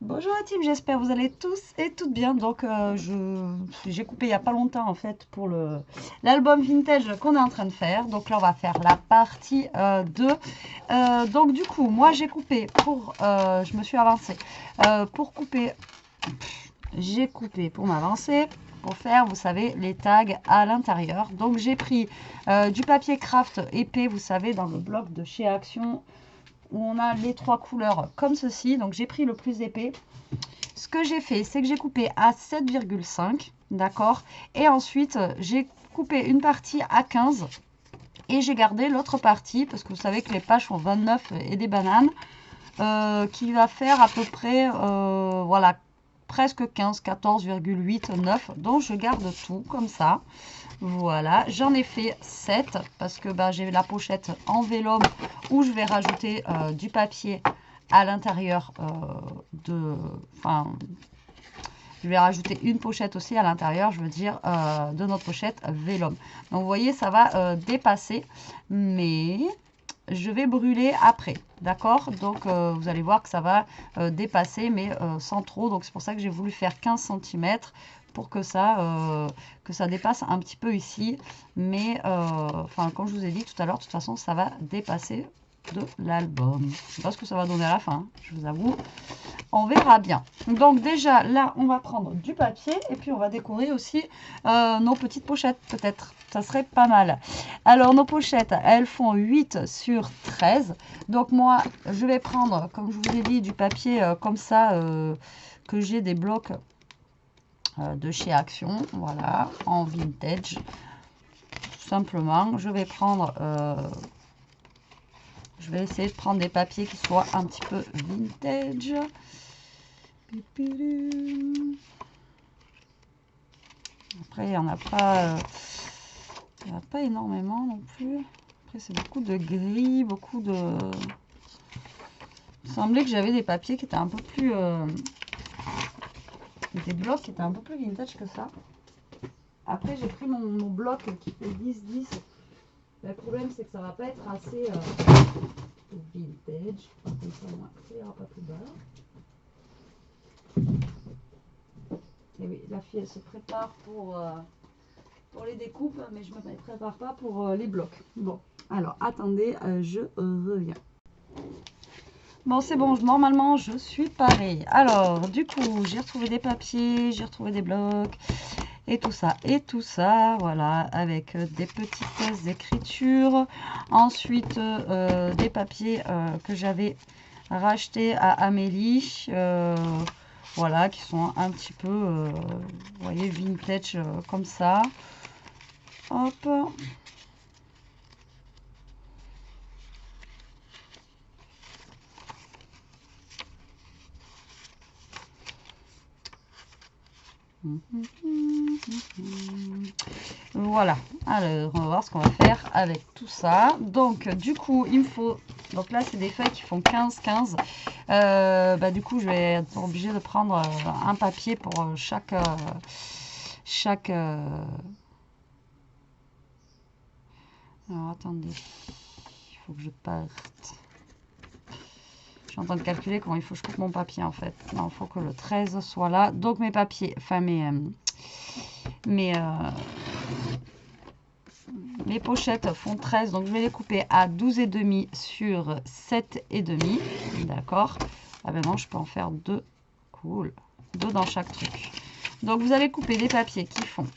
Bonjour la team, j'espère que vous allez tous et toutes bien. Donc j'ai coupé il n'y a pas longtemps en fait pour l'album vintage qu'on est en train de faire. Donc là on va faire la partie 2. Donc du coup moi j'ai coupé pour, je me suis avancée pour couper, j'ai coupé pour m'avancer. Pour faire, vous savez, les tags à l'intérieur. Donc j'ai pris du papier craft épais, vous savez, dans le bloc de chez Action où on a les 3 couleurs comme ceci. Donc j'ai pris le plus épais. Ce que j'ai fait, c'est que j'ai coupé à 7,5, d'accord? Et ensuite, j'ai coupé une partie à 15 et j'ai gardé l'autre partie, parce que vous savez que les pages font 29 et des bananes, qui va faire à peu près, voilà, presque 15, 14,8, 9. Donc, je garde tout comme ça. Voilà, j'en ai fait 7 parce que j'ai la pochette en vélum où je vais rajouter du papier à l'intérieur je vais rajouter une pochette aussi à l'intérieur, je veux dire, de notre pochette vélum. Donc vous voyez, ça va dépasser, mais je vais brûler après, d'accord? Donc vous allez voir que ça va dépasser, mais sans trop. Donc c'est pour ça que j'ai voulu faire 15 cm pour que ça dépasse un petit peu ici. Mais comme je vous ai dit tout à l'heure, de toute façon, ça va dépasser de l'album. Je ne sais pas ce que ça va donner à la fin, hein, je vous avoue. On verra bien. Donc déjà, là, on va prendre du papier et puis on va décorer aussi nos petites pochettes, peut-être. Ça serait pas mal. Alors, nos pochettes, elles font 8 sur 13. Donc moi, je vais prendre, comme je vous ai dit, du papier comme ça, que j'ai des blocs de chez Action. Voilà, en vintage. Tout simplement, je vais prendre... je vais essayer de prendre des papiers qui soient un petit peu vintage. Après, il n'y en a pas, énormément non plus. Après, c'est beaucoup de gris, beaucoup de... Il semblait que j'avais des papiers qui étaient un peu plus... des blocs qui étaient un peu plus vintage que ça. Après, j'ai pris mon bloc qui fait 10-10. Le problème, c'est que ça va pas être assez vintage. Comme ça, moi, ça ira pas plus bas. Et oui, la fille, elle se prépare pour les découpes, mais je ne me prépare pas pour les blocs. Bon, alors, attendez, je reviens. Bon, c'est bon, normalement, je suis parée. Alors, du coup, j'ai retrouvé des papiers, j'ai retrouvé des blocs, et tout ça, voilà, avec des petites écritures. Ensuite, des papiers que j'avais rachetés à Amélie, voilà, qui sont un petit peu, vous voyez, vintage, comme ça. Hop. Voilà, alors on va voir ce qu'on va faire avec tout ça. Donc du coup il me faut, donc là c'est des feuilles qui font 15-15. Du coup je vais être obligée de prendre un papier pour chaque alors attendez, il faut que je parte. Je suis en train de calculer comment il faut que je coupe mon papier en fait. Non, il faut que le 13 soit là. Donc mes papiers, enfin mes pochettes font 13, donc je vais les couper à 12,5 sur 7,5. D'accord. Ah ben non, je peux en faire 2. Cool. 2 dans chaque truc. Donc vous allez couper des papiers qui font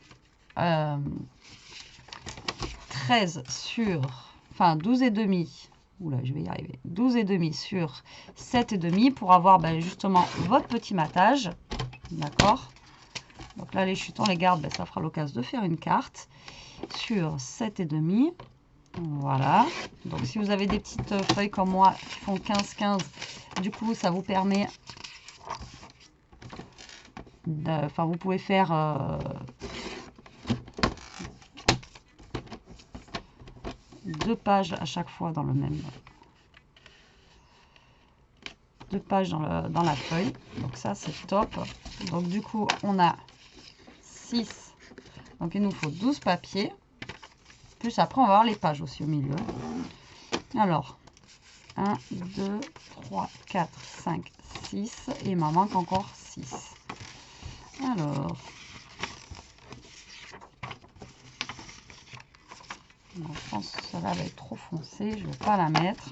13 sur, enfin 12,5. Oula, je vais y arriver. 12,5 sur 7,5 pour avoir justement votre petit matage. D'accord. Donc là, les chutes, on les garde. Ça fera l'occasion de faire une carte. Sur 7,5. Voilà. Donc si vous avez des petites feuilles comme moi qui font 15-15, du coup, ça vous permet... Enfin, vous pouvez faire... 2 pages à chaque fois dans le même... 2 pages dans la feuille. Donc ça, c'est top. Donc du coup, on a 6. Donc il nous faut 12 papiers. Plus après, on va avoir les pages aussi au milieu. Alors, 1, 2, 3, 4, 5, 6. Et il m'en manque encore 6. Alors, je pense que cela va être trop foncé. Je ne vais pas la mettre.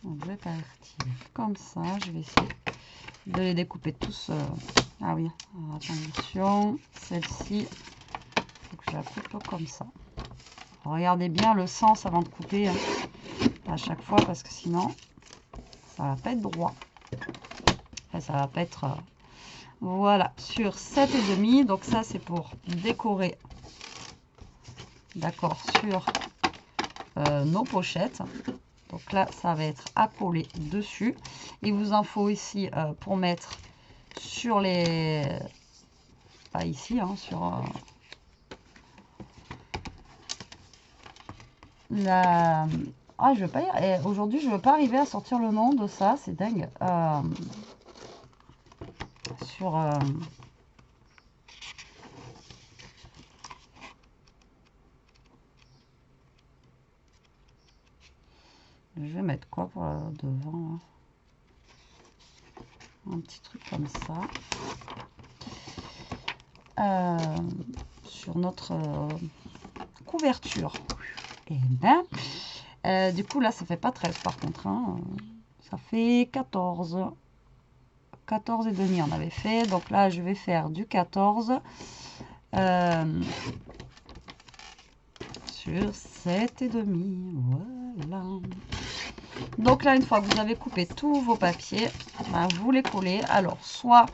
Donc, je vais partir comme ça. Je vais essayer de les découper tous. Ah oui, alors, attention. Celle-ci, il faut que je la coupe comme ça. Regardez bien le sens avant de couper hein, à chaque fois parce que sinon, ça va pas être droit. Enfin, ça va pas être... voilà, sur 7,5. Donc ça, c'est pour décorer. D'accord, sur nos pochettes. Donc là, ça va être accolé dessus. Il vous en faut ici pour mettre sur les... pas ici, hein, sur la... Ah, je veux pas y... Aujourd'hui, je veux pas arriver à sortir le nom de ça. C'est dingue. Sur... je vais mettre quoi pour devant hein. Un petit truc comme ça. Sur notre couverture. Et ben, du coup, là, ça fait pas 13 par contre. Hein. Ça fait 14. 14,5 on avait fait. Donc là, je vais faire du 14 sur 7,5. Voilà. Donc là, une fois que vous avez coupé tous vos papiers, ben, vous les collez. Alors, soit...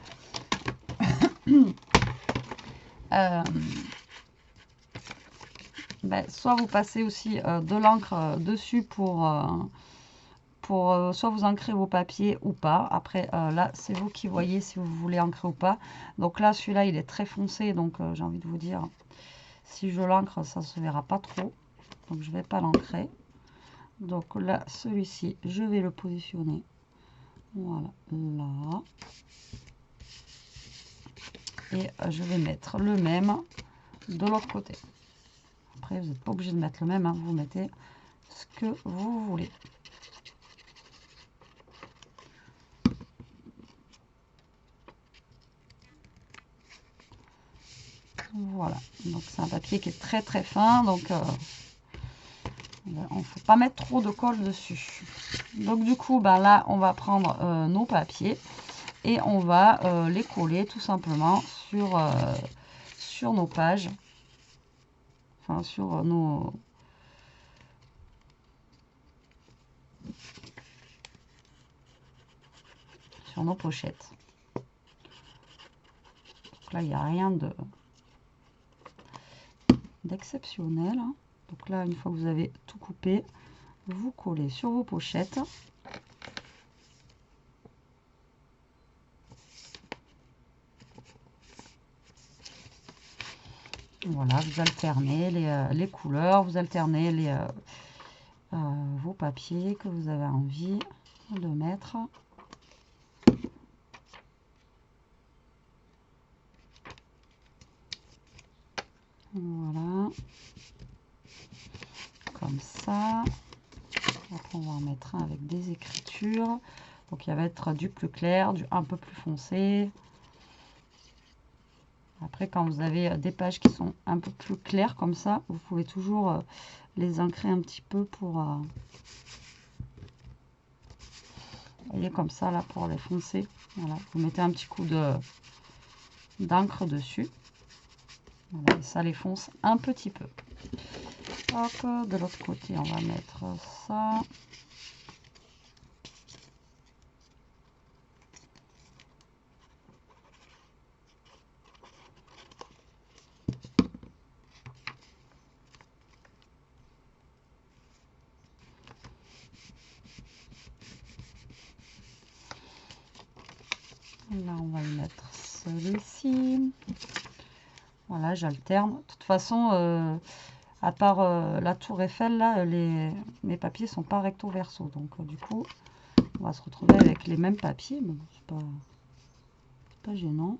ben, soit vous passez aussi de l'encre dessus pour soit vous ancrer vos papiers ou pas. Après, là, c'est vous qui voyez si vous voulez ancrer ou pas. Donc là, celui-là, il est très foncé. Donc, j'ai envie de vous dire, si je l'ancre, ça ne se verra pas trop. Donc, je ne vais pas l'ancrer. Donc là, celui-ci, je vais le positionner. Voilà, là. Et je vais mettre le même de l'autre côté. Après, vous n'êtes pas obligé de mettre le même. Hein. Vous mettez ce que vous voulez. Voilà, donc c'est un papier qui est très très fin, donc on ne faut pas mettre trop de colle dessus. Donc du coup, ben là, on va prendre nos papiers et on va les coller tout simplement sur nos pages, enfin sur nos... sur nos pochettes. Donc là, il n'y a rien d'exceptionnel. Hein. Donc là, une fois que vous avez tout coupé, vous collez sur vos pochettes. Voilà, vous alternez les couleurs, vous alternez vos papiers que vous avez envie de mettre. Voilà, comme ça. Après, on va en mettre un avec des écritures. Donc, il va être du plus clair, du un peu plus foncé. Après, quand vous avez des pages qui sont un peu plus claires comme ça, vous pouvez toujours les ancrer un petit peu pour... vous voyez, comme ça, là, pour les foncer. Voilà, vous mettez un petit coup d'encre dessus. Voilà, et ça les fonce un petit peu. Hop, de l'autre côté, on va mettre ça. Là, on va y mettre celui-ci. Voilà, j'alterne. De toute façon, à part la tour Eiffel, là, mes papiers sont pas recto verso. Donc, du coup, on va se retrouver avec les mêmes papiers. Mais bon, c'est pas gênant.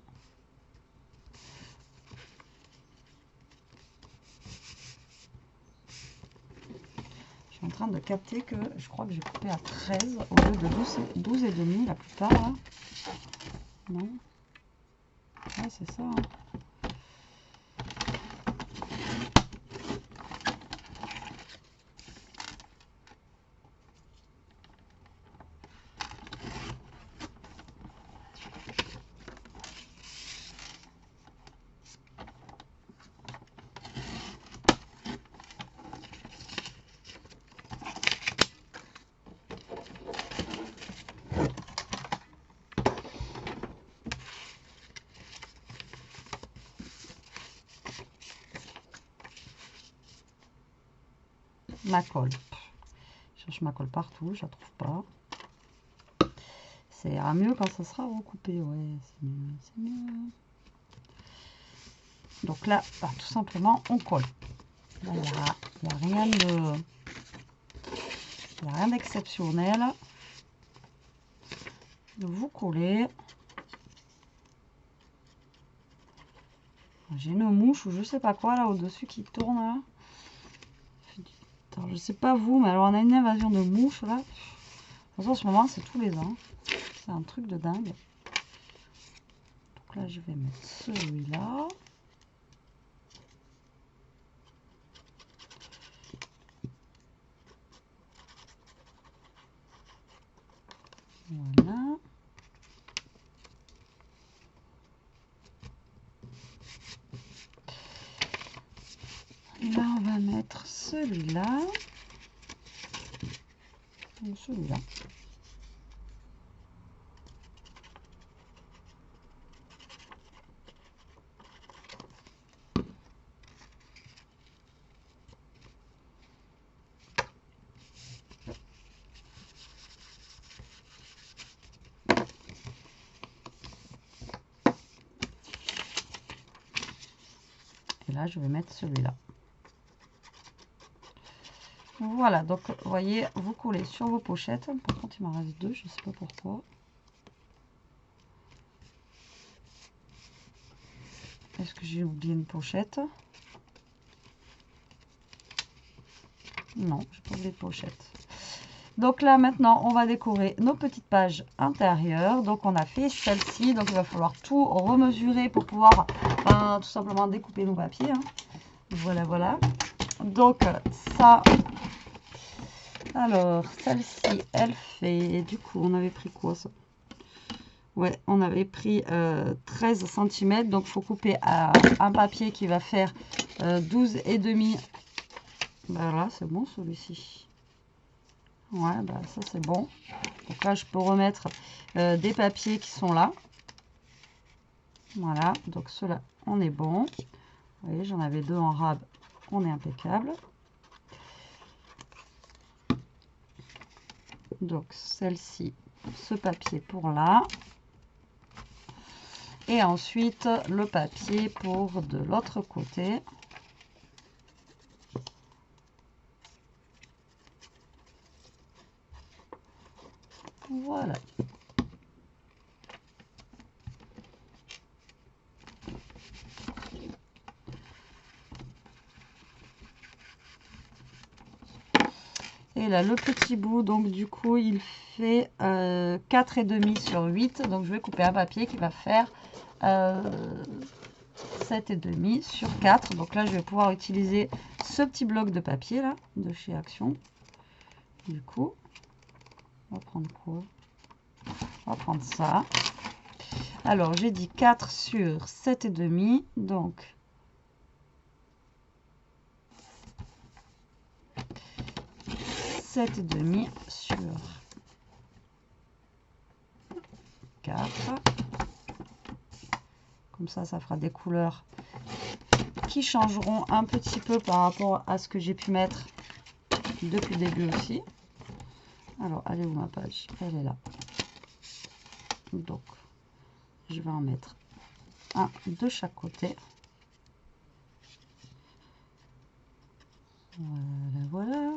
Je suis en train de capter que je crois que j'ai coupé à 13 au lieu de 12 et demi la plupart. Là. Non. Ouais, c'est ça. Hein. Ma colle. Je cherche ma colle partout, je la trouve pas. Ça ira mieux quand ça sera recoupé, ouais, c'est mieux, c'est mieux. Donc là, bah, tout simplement, on colle. Là, il n'y a rien de... Il n'y a rien d'exceptionnel. Vous collez. J'ai une mouche ou je sais pas quoi là au-dessus qui tourne là. Attends, je sais pas vous, mais alors on a une invasion de mouches là. De toute façon, en ce moment, c'est tous les ans. C'est un truc de dingue. Donc là, je vais mettre celui-là. Voilà. Là, on va mettre celui-là. Et celui-là. Et là, je vais mettre celui-là. Voilà, donc vous voyez, vous collez sur vos pochettes. Par contre, il m'en reste deux, je ne sais pas pourquoi. Est-ce que j'ai oublié une pochette? Non, je pas oublié de pochette. Donc là, maintenant, on va décorer nos petites pages intérieures. Donc, on a fait celle-ci. Donc, il va falloir tout remesurer pour pouvoir tout simplement découper nos papiers. Hein. Voilà, voilà. Donc, ça... Alors, celle-ci, elle fait... Du coup, on avait pris quoi, ça? Ouais, on avait pris 13 cm. Donc, il faut couper à un papier qui va faire 12,5. Voilà, c'est bon, celui-ci. Ouais, bah ça, c'est bon. Donc là, je peux remettre des papiers qui sont là. Voilà, donc ceux-là, on est bon. Vous voyez, j'en avais deux en rab. On est impeccable. Donc, celle-ci, ce papier pour là. Et ensuite, le papier pour de l'autre côté. Voilà. Et là, le petit bout, donc du coup, il fait 4,5 sur 8. Donc, je vais couper un papier qui va faire 7,5 sur 4. Donc là, je vais pouvoir utiliser ce petit bloc de papier là, de chez Action. Du coup, on va prendre quoi? On va prendre ça. Alors, j'ai dit 4 sur 7,5. Donc, et demi sur 4. Comme ça fera des couleurs qui changeront un petit peu par rapport à ce que j'ai pu mettre depuis le début aussi. Alors, elle est où ma page? Elle est là. Donc, je vais en mettre un de chaque côté. Voilà, voilà.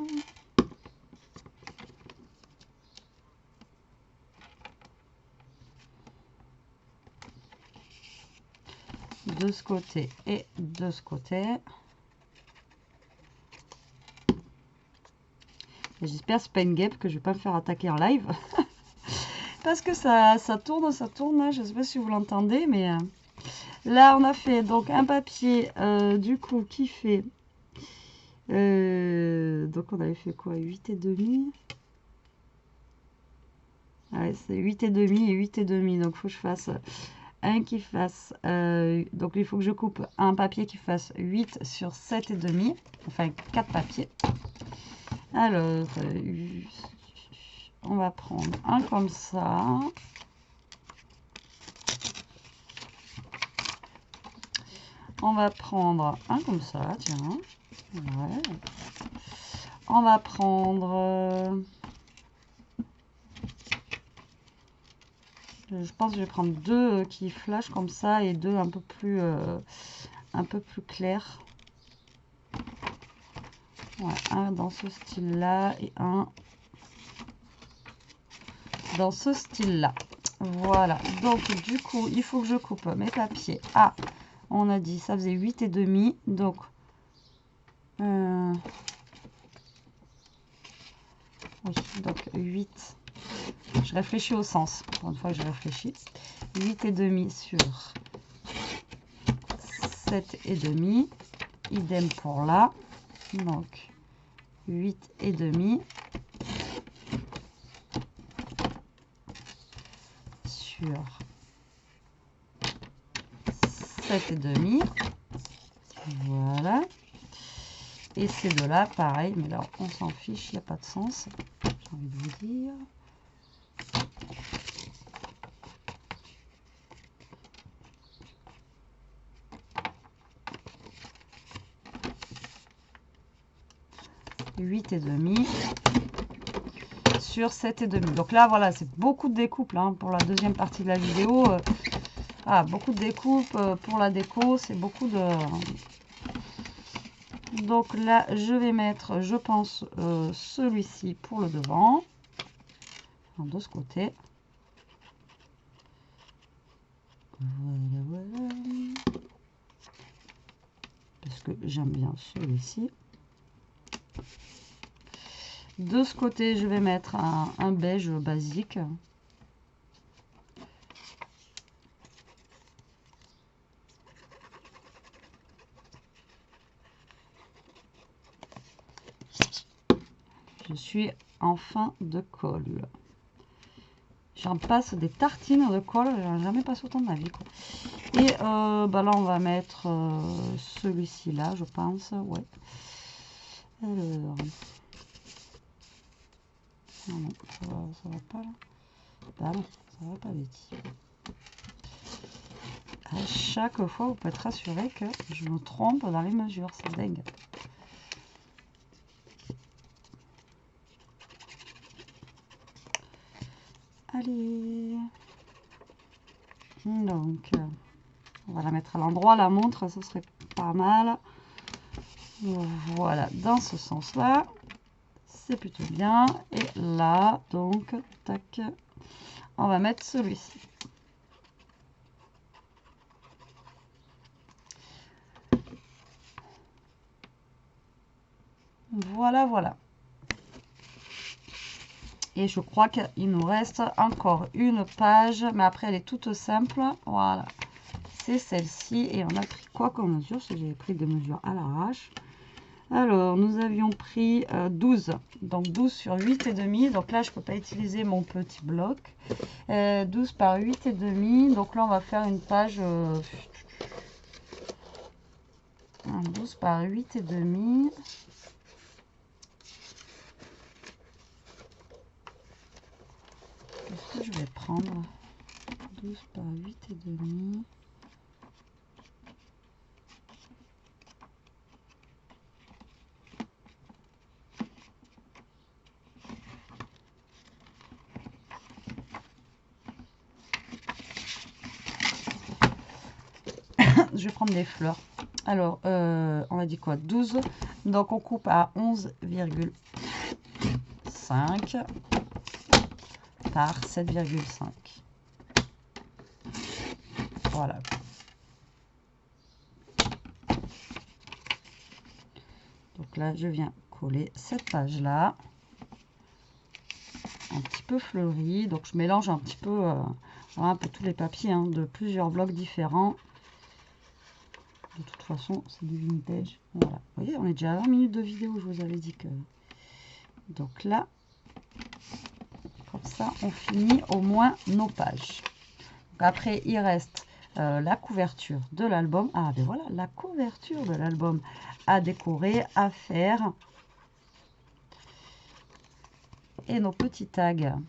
De ce côté et de ce côté. J'espère c'est pas une guêpe que je vais pas me faire attaquer en live. Parce que ça tourne, hein. Je sais pas si vous l'entendez, mais là on a fait donc un papier du coup qui fait donc on avait fait quoi, 8,5. Ouais, c'est 8,5 et 8,5, donc il faut que je fasse un qui fasse donc il faut que je coupe un papier qui fasse 8 sur 7,5, enfin 4 papiers. Alors on va prendre un comme ça. On va prendre un comme ça, tiens. Ouais. On va prendre... je pense que je vais prendre deux qui flashent comme ça et deux un peu plus clairs. Ouais, un dans ce style-là et un dans ce style-là. Voilà. Donc, du coup, il faut que je coupe mes papiers. Ah, on a dit, ça faisait 8,5. Donc, oui, donc 8. Je réfléchis au sens. Pour une fois que je réfléchis. 8,5 sur 7,5. Idem pour là. Donc, 8,5 sur 7,5. Voilà. Et ces deux-là, pareil, mais là, on s'en fiche, il n'y a pas de sens. J'ai envie de vous dire. Huit et demi sur 7,5. Donc là, voilà, c'est beaucoup de découpe hein, pour la deuxième partie de la vidéo. Beaucoup de découpe pour la déco, c'est beaucoup de... Donc là, je vais mettre, je pense, celui-ci pour le devant. Enfin, de ce côté. Voilà, voilà. Parce que j'aime bien celui-ci. De ce côté, je vais mettre un beige basique. Je suis en fin de colle. J'en passe des tartines de colle, j'en ai jamais passé autant de ma vie, quoi. Et là, on va mettre celui-ci là, je pense. Ouais. Alors. Non, ça va pas là. Bah non, ça va pas vite. À chaque fois, vous pouvez être rassuré que je me trompe dans les mesures, c'est dingue. Allez. Donc, on va la mettre à l'endroit, la montre, ça serait pas mal. Voilà, dans ce sens-là, c'est plutôt bien. Et là, donc, tac, on va mettre celui-ci. Voilà, voilà. Et je crois qu'il nous reste encore une page, mais après elle est toute simple. Voilà, c'est celle-ci. Et on a pris quoi comme mesure? J'ai pris des mesures à l'arrache. Alors, nous avions pris 12. Donc 12 sur 8,5. Donc là, je ne peux pas utiliser mon petit bloc. 12 par 8,5. Donc là, on va faire une page 12 par 8,5. Qu'est-ce que je vais prendre? 12 par 8,5. Je vais prendre des fleurs. Alors, on a dit quoi? 12. Donc, on coupe à 11,5 par 7,5. Voilà. Donc là, je viens coller cette page-là. un petit peu fleuri. Donc je mélange un petit peu, un peu tous les papiers hein, de plusieurs blocs différents. De toute façon, c'est du vintage. Voilà. Vous voyez, on est déjà à 20 minutes de vidéo, je vous avais dit que... Donc là, comme ça, on finit au moins nos pages. Donc après, il reste la couverture de l'album. Ah, ben voilà, la couverture de l'album à décorer, à faire. Et nos petits tags.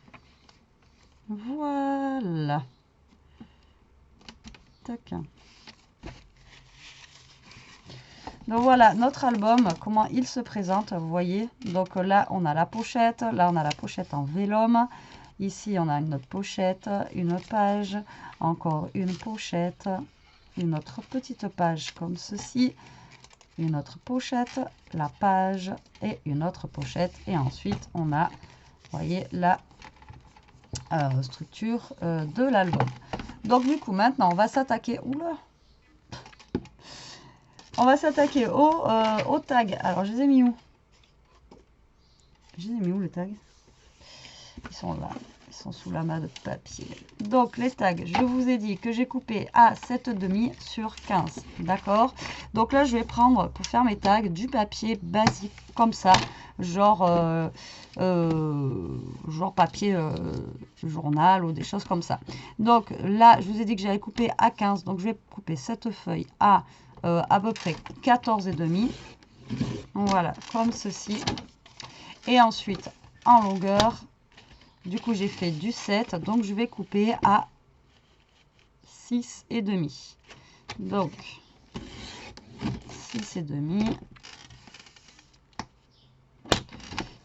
Voilà. Tac. Donc voilà notre album, comment il se présente, vous voyez. Donc là, on a la pochette. Là, on a la pochette en vélum. Ici, on a une autre pochette, une page, encore une pochette, une autre petite page comme ceci, une autre pochette, la page et une autre pochette. Et ensuite, on a, vous voyez, la structure de l'album. Donc du coup, maintenant, on va s'attaquer... Oula! On va s'attaquer au tag. Alors, je les ai mis où? Je les ai mis où, les tags? Ils sont là. Ils sont sous l'amas de papier. Donc, les tags, je vous ai dit que j'ai coupé à 7,5 sur 15. D'accord? Donc là, je vais prendre, pour faire mes tags, du papier basique, comme ça. Genre papier journal ou des choses comme ça. Donc là, je vous ai dit que j'avais coupé à 15. Donc, je vais couper cette feuille à peu près 14,5. Voilà, comme ceci. Et ensuite, en longueur, du coup, j'ai fait du 7. Donc, je vais couper à 6,5. Donc, 6,5.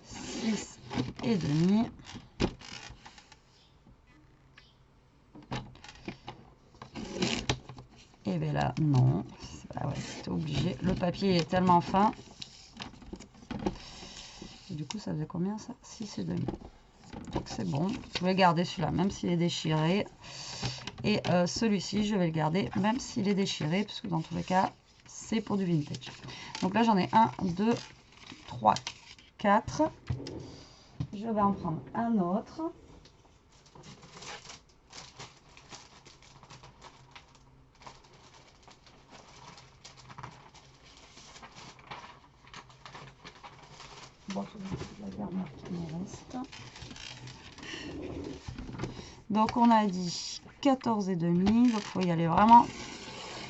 6,5. Et bien là, non. Ah ouais, c'était obligé. Le papier est tellement fin. Et du coup, ça faisait combien ça? 6,5. Donc c'est bon. Je vais garder celui-là, même s'il est déchiré. Et celui-ci, je vais le garder, même s'il est déchiré, puisque dans tous les cas, c'est pour du vintage. Donc là, j'en ai 1, 2, 3, 4. Je vais en prendre un autre. Bon, je vais la garder qui me reste. Donc on a dit 14,5. Donc il faut y aller vraiment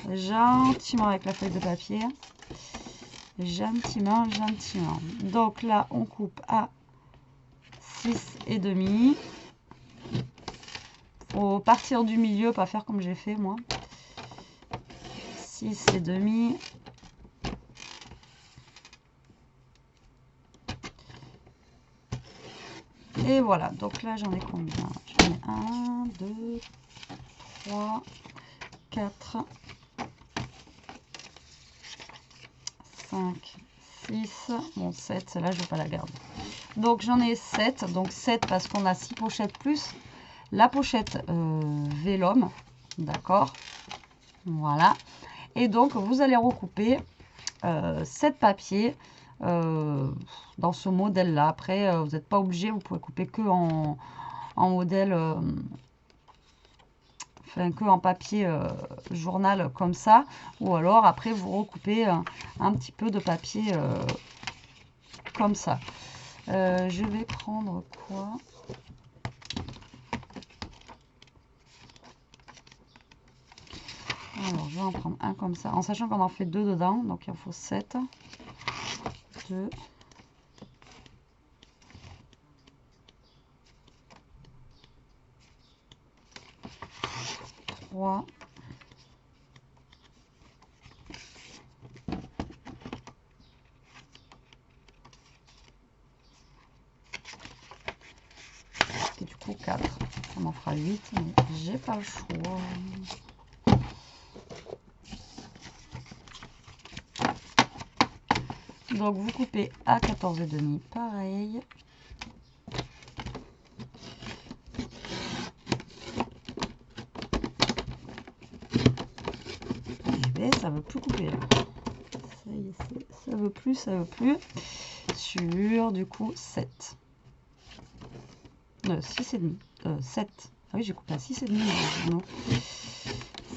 gentiment avec la feuille de papier. Gentiment, gentiment. Donc là, on coupe à 6,5. Faut partir du milieu, pas faire comme j'ai fait moi. 6,5. Et voilà, donc là j'en ai combien? J'en ai 1, 2, 3, 4, 5, 6, bon 7, celle-là je ne vais pas la garder. Donc j'en ai 7, donc 7 parce qu'on a 6 pochettes plus la pochette vélum, d'accord? Voilà. Et donc vous allez recouper 7 papiers dans ce modèle là. Après vous n'êtes pas obligé, vous pouvez couper que en modèle enfin que en papier journal comme ça, ou alors après vous recoupez un petit peu de papier comme ça. Je vais prendre quoi? Alors je vais en prendre un comme ça, en sachant qu'on en fait 2 dedans, donc il en faut 7. 2, 3, 4, ça m'en fera 8, mais j'ai pas le choix. Donc vous coupez à 14,5, pareil. Et bien ça veut plus couper là. Ça y est, ça veut plus, ça veut plus. Sur du coup 7. 6,5. 7. Ah oui, j'ai coupé à 6,5. Non.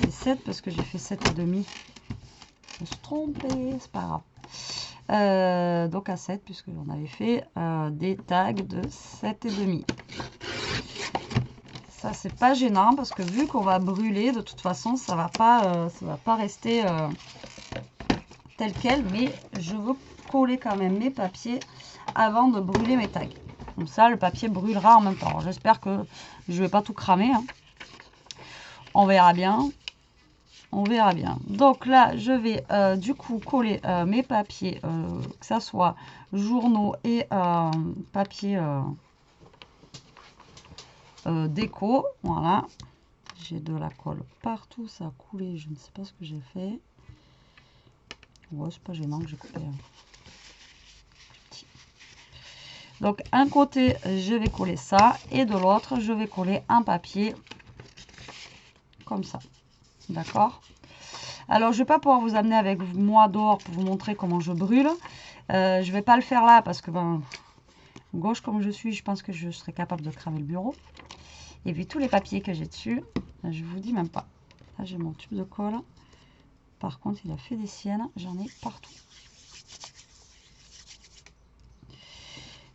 C'est 7 parce que j'ai fait 7,5. Je me suis trompée, c'est pas grave. Donc à 7, puisque j'en avais fait des tags de 7,5. Ça, c'est pas gênant parce que vu qu'on va brûler, de toute façon, ça va pas rester tel quel. Mais je veux coller quand même mes papiers avant de brûler mes tags. Comme ça, le papier brûlera en même temps. J'espère que je vais pas tout cramer. Hein. On verra bien. On verra bien. Donc là, je vais du coup coller mes papiers, que ça soit journaux et papier déco. Voilà. J'ai de la colle partout. Ça a coulé. Je ne sais pas ce que j'ai fait. Ouais, c'est pas gênant que j'ai coupé. Donc, un côté, je vais coller ça. Et de l'autre, je vais coller un papier comme ça. D'accord? Alors, je vais pas pouvoir vous amener avec moi dehors pour vous montrer comment je brûle. Je vais pas le faire là parce que, ben, gauche comme je suis, je pense que je serai capable de cramer le bureau. Et puis, tous les papiers que j'ai dessus, je vous dis même pas. Là, j'ai mon tube de colle. Par contre, il a fait des siennes. J'en ai partout.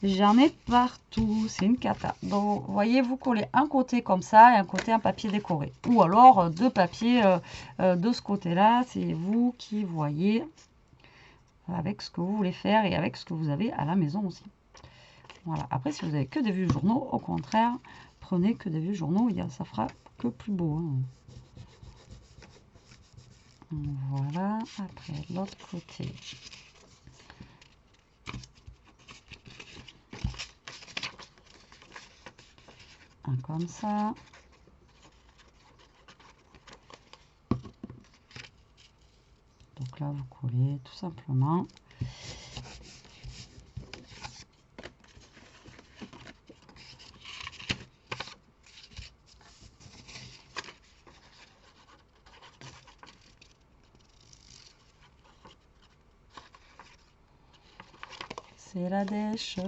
J'en ai partout, c'est une cata. Donc, vous voyez, vous collez un côté comme ça et un côté un papier décoré. Ou alors deux papiers de ce côté-là. C'est vous qui voyez avec ce que vous voulez faire et avec ce que vous avez à la maison aussi. Voilà. Après, si vous avez que des vieux journaux, au contraire, prenez que des vieux journaux. Ça fera que plus beau. Hein. Voilà. Après, l'autre côté. Un comme ça. Donc là, vous collez tout simplement. C'est la dèche.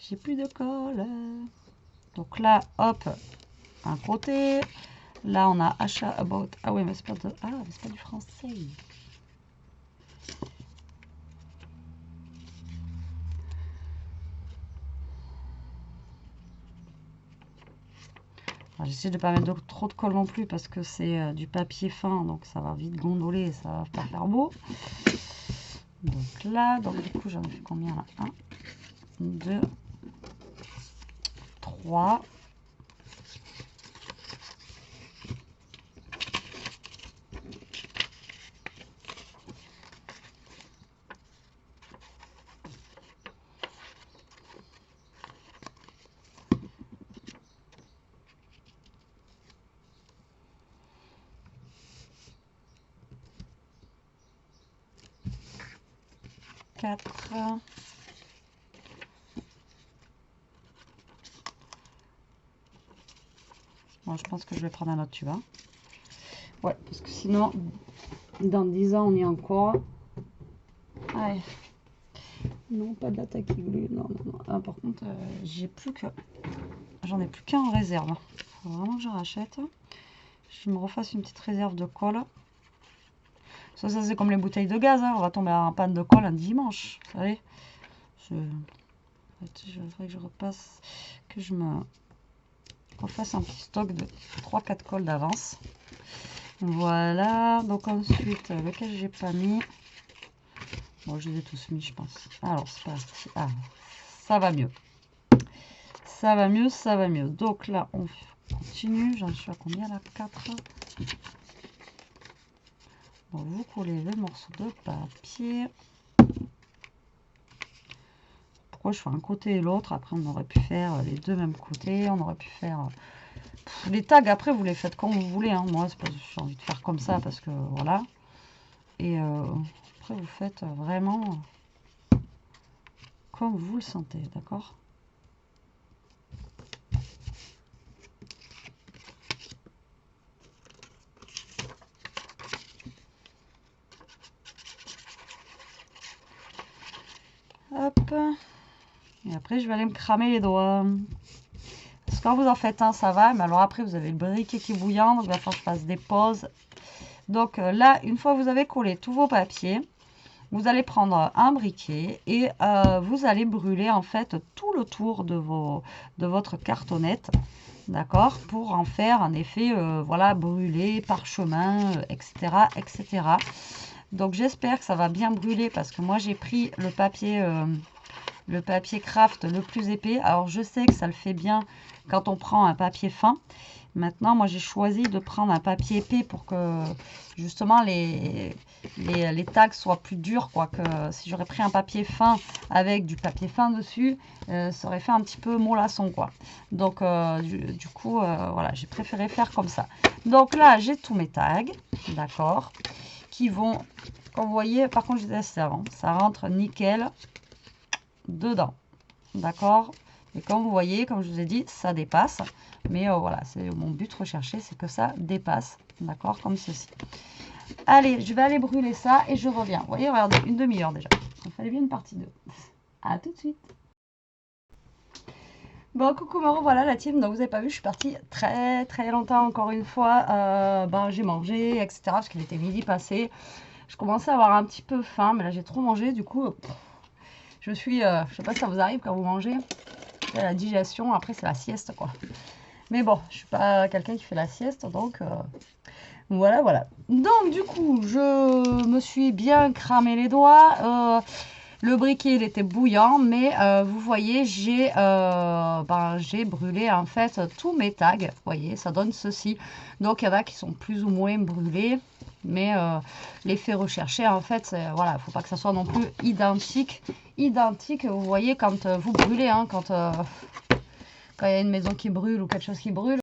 J'ai plus de colle. Donc là, hop, un côté. Là, on a achat about. Ah oui, mais c'est pas du français. J'essaie de ne pas mettre trop de colle non plus parce que c'est du papier fin, donc ça va vite gondoler, ça va pas faire beau. Donc là, du coup, j'en ai fait combien là 1, 2, 3. 4. Bon, je pense que je vais prendre un autre tube. Hein. Ouais, parce que sinon, dans 10 ans, on y est encore. Allez. Non, pas de l'attaque qui glue. Non, non, non. Ah, par contre, j'en ai plus qu'un en réserve. Faut vraiment que je rachète. Je me refasse une petite réserve de colle. Ça c'est comme les bouteilles de gaz. Hein. On va tomber en panne de colle un dimanche. Vous savez. Je voudrais que je repasse, que je me refasse un petit stock de 3-4 colles d'avance. Voilà. Donc ensuite, lequel j'ai pas mis. Bon, je les ai tous mis, je pense. Alors, c'est pas... Ah, ça va mieux. Ça va mieux, ça va mieux. Donc là, on continue. J'en suis à combien là 4. Bon, vous collez le morceau de papier. Pourquoi je fais un côté et l'autre? Après, on aurait pu faire les deux mêmes côtés. On aurait pu faire... les tags, après, vous les faites comme vous voulez. Hein. Moi, j'ai envie de faire comme ça parce que voilà. Et après, vous faites vraiment comme vous le sentez, d'accord? Hop. Et Et après, je vais aller me cramer les doigts. Parce que quand vous en faites un, ça va. Mais alors après, vous avez le briquet qui est bouillant. Donc, il va falloir que je fasse des pauses. Donc là, une fois que vous avez collé tous vos papiers, vous allez prendre un briquet et vous allez brûler en fait tout le tour de votre cartonnette. D'accord, pour en faire un effet, voilà, brûlé, parchemin, etc., etc. Donc j'espère que ça va bien brûler parce que moi j'ai pris le papier craft le plus épais. Alors je sais que ça le fait bien quand on prend un papier fin. Maintenant, moi j'ai choisi de prendre un papier épais pour que justement les tags soient plus durs, quoi. Que si j'aurais pris un papier fin avec du papier fin dessus, ça aurait fait un petit peu mollasson, quoi. Donc du coup, voilà, j'ai préféré faire comme ça. Donc là, j'ai tous mes tags, d'accord, qui vont, comme vous voyez, par contre, je disais ça avant, ça rentre nickel dedans, d'accord. Et comme vous voyez, comme je vous ai dit, ça dépasse. Mais voilà, c'est mon but recherché, c'est que ça dépasse, d'accord, comme ceci. Allez, je vais aller brûler ça et je reviens. Vous voyez, regardez, une demi-heure déjà. Il fallait bien une partie 2. À tout de suite. Bon, coucou, me revoilà la team. Donc, vous n'avez pas vu, je suis partie très longtemps, encore une fois. J'ai mangé, etc. Parce qu'il était midi passé. Je commençais à avoir un petit peu faim, mais là, j'ai trop mangé. Du coup, je suis... je sais pas si ça vous arrive quand vous mangez. C'est la digestion, après, c'est la sieste, quoi. Mais bon, je suis pas quelqu'un qui fait la sieste, donc voilà. Donc du coup, je me suis bien cramé les doigts. Le briquet, il était bouillant, mais vous voyez, j'ai brûlé en fait tous mes tags. Vous voyez, ça donne ceci. Donc il y en a qui sont plus ou moins brûlés, mais l'effet recherché, en fait, voilà, il ne faut pas que ça soit non plus identique. Vous voyez, quand vous brûlez, hein, quand il y a une maison qui brûle ou quelque chose qui brûle,